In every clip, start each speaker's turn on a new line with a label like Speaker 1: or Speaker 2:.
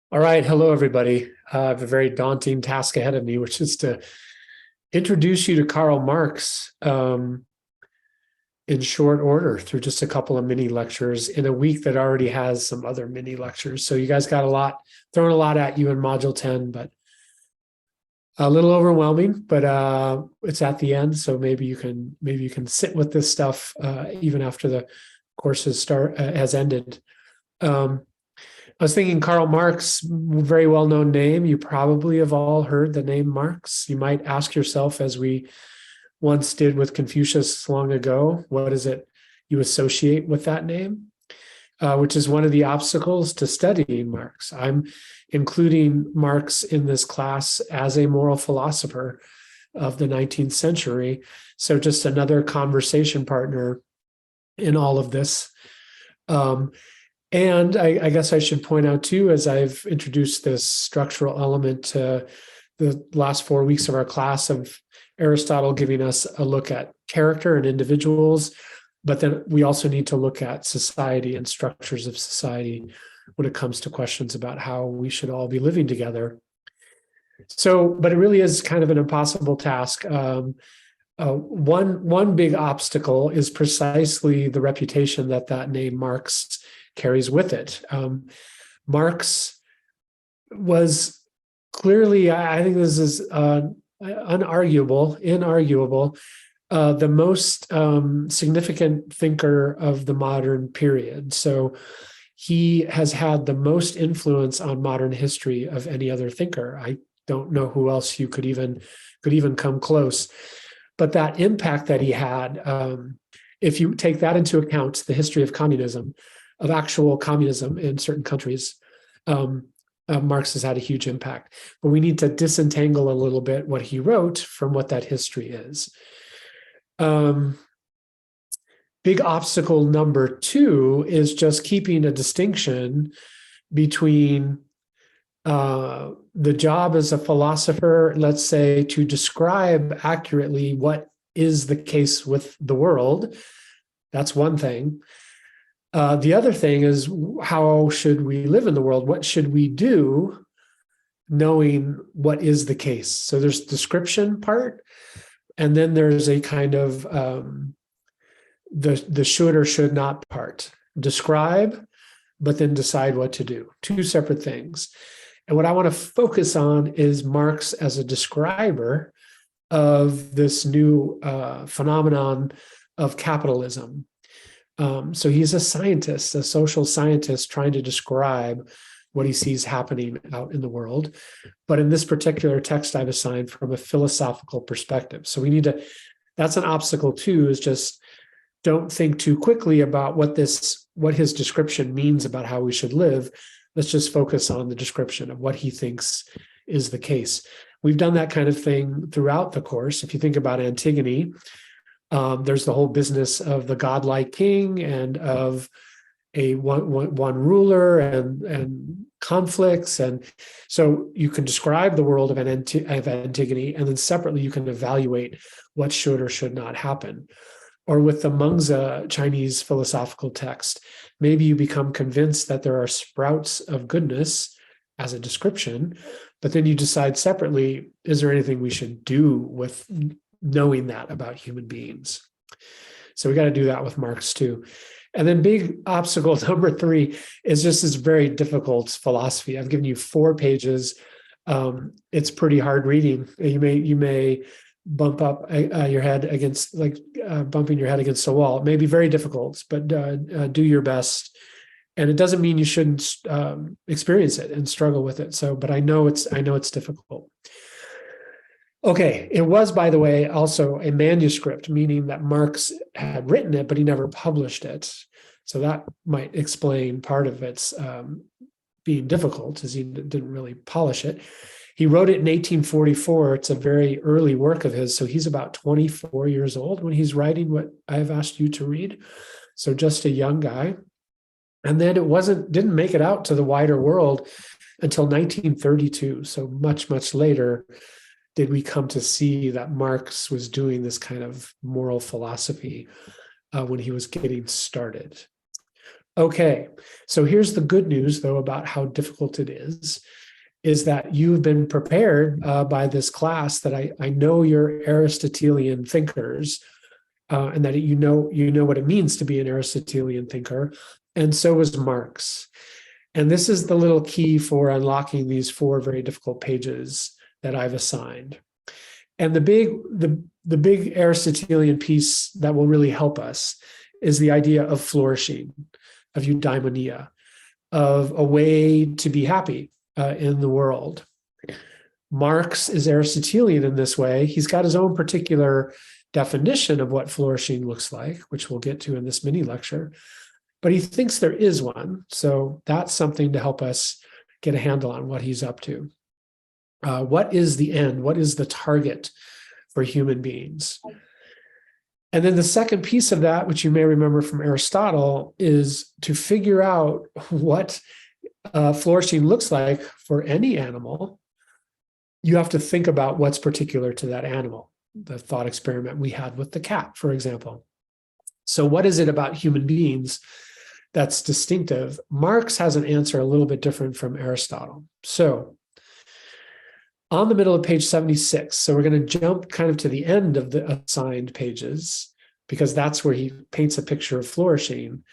Speaker 1: All right. Hello, everybody. I have a very daunting task ahead of me, which is to introduce you to Karl Marx in short order through just a couple of mini lectures in a week that already has some other mini lectures. So you guys got thrown a lot at you in Module 10, but a little overwhelming, but it's at the end. So maybe you can sit with this stuff even after the course has ended. Um, I was thinking Karl Marx, very well known name. You probably have all heard the name Marx. You might ask yourself, as we once did with Confucius long ago, what is it you associate with that name? Which is one of the obstacles to studying Marx. I'm including Marx in this class as a moral philosopher of the 19th century. So just another conversation partner in all of this. And I guess I should point out too, as I've introduced this structural element to the last 4 weeks of our class of Aristotle giving us a look at character and individuals, but then we also need to look at society and structures of society when it comes to questions about how we should all be living together. So, but it really is kind of an impossible task. One big obstacle is precisely the reputation that name Marx carries with it. Marx was clearly, I think this is inarguable, the most significant thinker of the modern period. So he has had the most influence on modern history of any other thinker. I don't know who else you could even come close. But that impact that he had, if you take that into account, the history of communism, of actual communism in certain countries, Marx has had a huge impact. But we need to disentangle a little bit what he wrote from what that history is. Big obstacle number two is just keeping a distinction between the job as a philosopher, let's say, to describe accurately what is the case with the world. That's one thing. The other thing is, how should we live in the world? What should we do knowing what is the case? So there's description part, and then there's a kind of the should or should not part. Describe, but then decide what to do. Two separate things. And what I want to focus on is Marx as a describer of this new phenomenon of capitalism. So he's a scientist, a social scientist, trying to describe what he sees happening out in the world. But in this particular text I've assigned from a philosophical perspective. So that's an obstacle too, is just don't think too quickly about what his description means about how we should live. Let's just focus on the description of what he thinks is the case. We've done that kind of thing throughout the course. If you think about Antigone, there's the whole business of the godlike king and of a one ruler and conflicts. And so you can describe the world of Antigone, and then separately you can evaluate what should or should not happen. Or with the Mengzi Chinese philosophical text, maybe you become convinced that there are sprouts of goodness as a description, but then you decide separately, is there anything we should do with knowing that about human beings? So we got to do that with Marx too. And then big obstacle number three is just this very difficult philosophy. I've given you 4 pages. It's pretty hard reading. You may bump up your head against, bumping your head against the wall. It may be very difficult, but do your best. And it doesn't mean you shouldn't experience it and struggle with it. So, but I know it's difficult. Okay, it was, by the way, also a manuscript, meaning that Marx had written it, but he never published it. So that might explain part of its being difficult, as he didn't really polish it. He wrote it in 1844. It's a very early work of his. So he's about 24 years old when he's writing what I've asked you to read. So just a young guy. And then didn't make it out to the wider world until 1932. So much, much later did we come to see that Marx was doing this kind of moral philosophy when he was getting started. Okay, so here's the good news, though, about how difficult it is that you've been prepared by this class that I know you're Aristotelian thinkers, and that you know what it means to be an Aristotelian thinker, and so was Marx. And this is the little key for unlocking these 4 very difficult pages that I've assigned. And the big Aristotelian piece that will really help us is the idea of flourishing, of eudaimonia, of a way to be happy in the world. Marx is Aristotelian in this way. He's got his own particular definition of what flourishing looks like, which we'll get to in this mini lecture, but he thinks there is one. So that's something to help us get a handle on what he's up to. What is the end? What is the target for human beings? And then the second piece of that, which you may remember from Aristotle, is to figure out what flourishing looks like for any animal. You have to think about what's particular to that animal. The thought experiment we had with the cat, for example. So what is it about human beings that's distinctive? Marx has an answer a little bit different from Aristotle. So on the middle of page 76, so we're going to jump kind of to the end of the assigned pages, because that's where he paints a picture of flourishing.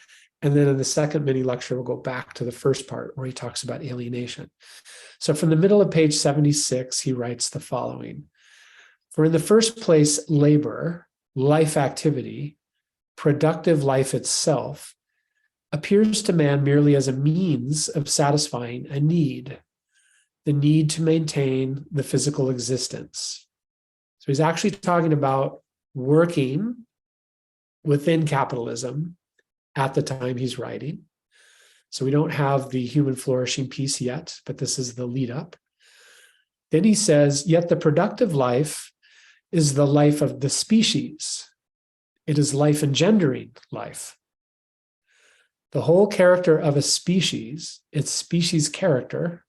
Speaker 1: And then in the second mini lecture, we'll go back to the first part where he talks about alienation. So from the middle of page 76, he writes the following. For in the first place, labor, life activity, productive life itself, appears to man merely as a means of satisfying a need, the need to maintain the physical existence. So he's actually talking about working within capitalism at the time he's writing. So we don't have the human flourishing piece yet, but this is the lead up. Then he says, yet the productive life is the life of the species. It is life engendering life. The whole character of a species, its species character,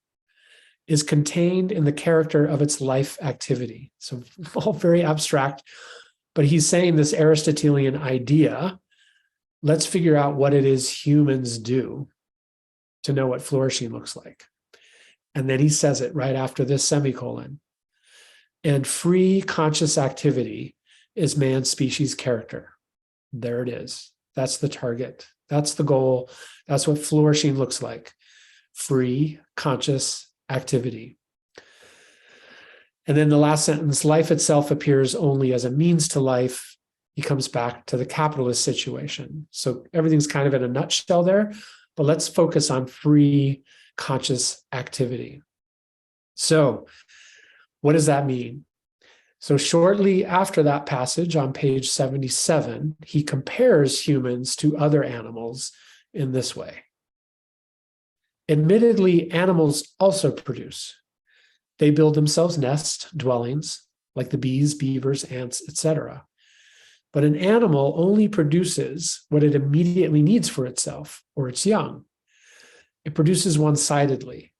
Speaker 1: is contained in the character of its life activity. So all very abstract, but he's saying this Aristotelian idea, let's figure out what it is humans do to know what flourishing looks like. And then he says it right after this semicolon. And free conscious activity is man's species character. There it is. That's the target. That's the goal. That's what flourishing looks like. Free conscious activity. And then the last sentence, life itself appears only as a means to life. He comes back to the capitalist situation. So everything's kind of in a nutshell there, but let's focus on free conscious activity. So what does that mean? So shortly after that passage on page 77, he compares humans to other animals in this way. Admittedly, animals also produce. They build themselves nests, dwellings, like the bees, beavers, ants, etc. But an animal only produces what it immediately needs for itself or its young. It produces one-sidedly.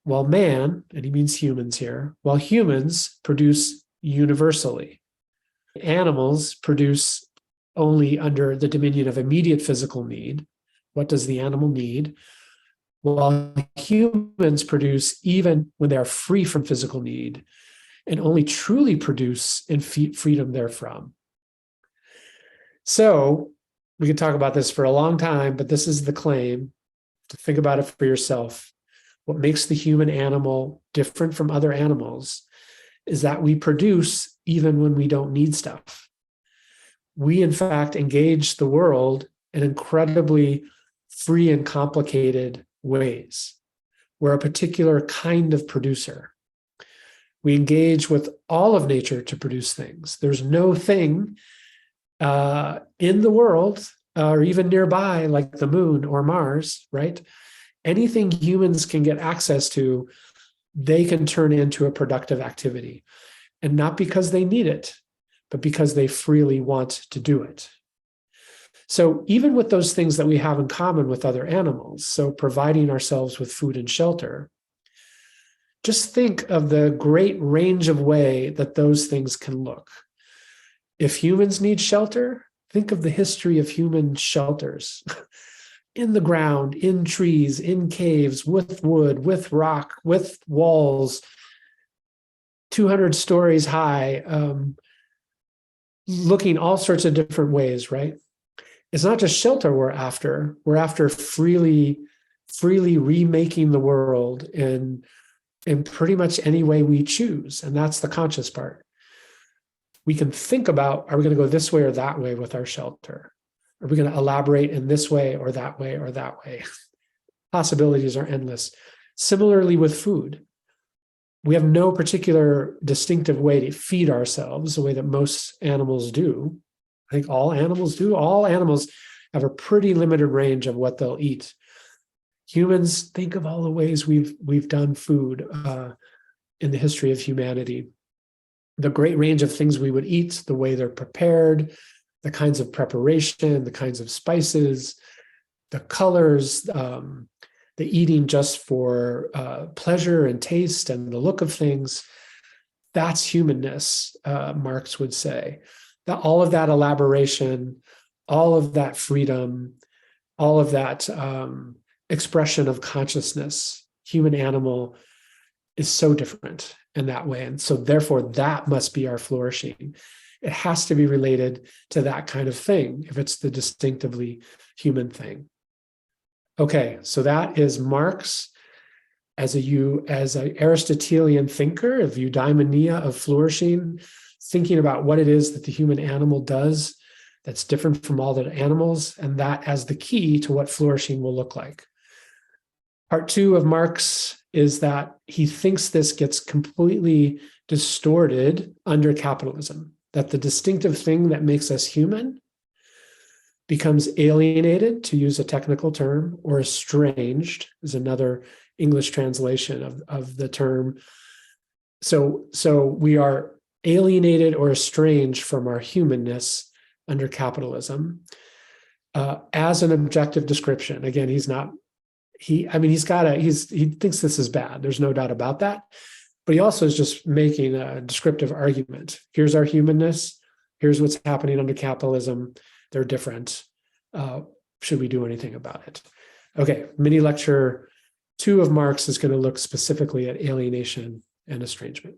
Speaker 1: While man, and he means humans here, while humans produce universally. Animals produce only under the dominion of immediate physical need. What does the animal need? While humans produce even when they are free from physical need and only truly produce in freedom therefrom. So we could talk about this for a long time, but this is the claim. To think about it for yourself. What makes the human animal different from other animals is that we produce even when we don't need stuff. We, in fact, engage the world in incredibly free and complicated ways. We're a particular kind of producer. We engage with all of nature to produce things. There's no thing in the world or even nearby, like the moon or Mars, right? Anything humans can get access to, they can turn into a productive activity. And not because they need it, but because they freely want to do it. So even with those things that we have in common with other animals, so providing ourselves with food and shelter, just think of the great range of way that those things can look. If humans need shelter, think of the history of human shelters. in the ground, in trees, in caves, with wood, with rock, with walls, 200 stories high, looking all sorts of different ways, right? It's not just shelter we're after freely remaking the world in pretty much any way we choose. And that's the conscious part. We can think about, are we going to go this way or that way with our shelter? Are we going to elaborate in this way or that way or that way? Possibilities are endless. Similarly with food, we have no particular distinctive way to feed ourselves the way that most animals do. I think all animals do. All animals have a pretty limited range of what they'll eat. Humans, think of all the ways we've done food in the history of humanity. The great range of things we would eat, the way they're prepared, the kinds of preparation, the kinds of spices, the colors, the eating just for pleasure and taste and the look of things. That's humanness, Marx would say. That all of that elaboration, all of that freedom, all of that expression of consciousness, human animal, is so different in that way. And so therefore, that must be our flourishing. It has to be related to that kind of thing if it's the distinctively human thing. Okay, so that is Marx as an Aristotelian thinker of eudaimonia, of flourishing, thinking about what it is that the human animal does that's different from all the animals, and that as the key to what flourishing will look like. Part two of Marx is that he thinks this gets completely distorted under capitalism, that the distinctive thing that makes us human becomes alienated, to use a technical term, or estranged is another English translation of the term. So we are alienated or estranged from our humanness under capitalism as an objective description. Again, he thinks this is bad. There's no doubt about that. But he also is just making a descriptive argument. Here's our humanness. Here's what's happening under capitalism. They're different. Should we do anything about it? Okay, mini lecture 2 of Marx is going to look specifically at alienation and estrangement.